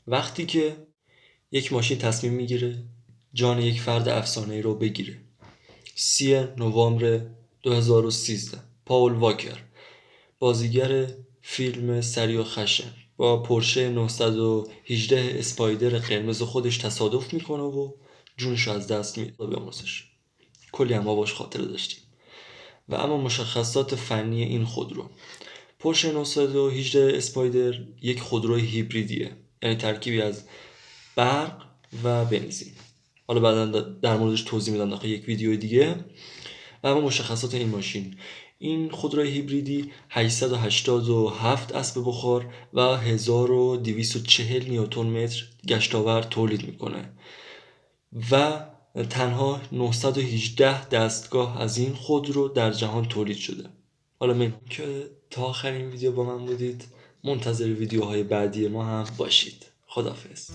وقتی که یک ماشین تصمیم میگیره جان یک فرد افسانه‌ای رو بگیره. 3 نوامبر 2013 پاول واکر، بازیگر فیلم سریع و خشن، با پورشه 918 اسپایدر قرمز خودش تصادف میکنه و جونش از دست میده. بیامرزش کلی هم ما باش خاطره داشتیم. و اما مشخصات فنی این خودرو: پورشه 918 اسپایدر یک خودروی هیبریدیه، یعنی ترکیبی از برق و بنزین. حالا بعدا در موردش توضیح میدم داخل یک ویدیو دیگه. و اما مشخصات این ماشین: این خودروی هیبریدی 887 اسب بخار و 1240 نیوتن متر گشتاور تولید میکنه و تنها 918 دستگاه از این خودرو در جهان تولید شده. حالا ممنون که تا آخرین ویدیو با من بودید. منتظر ویدیوهای بعدی ما هم باشید. خداحافظ.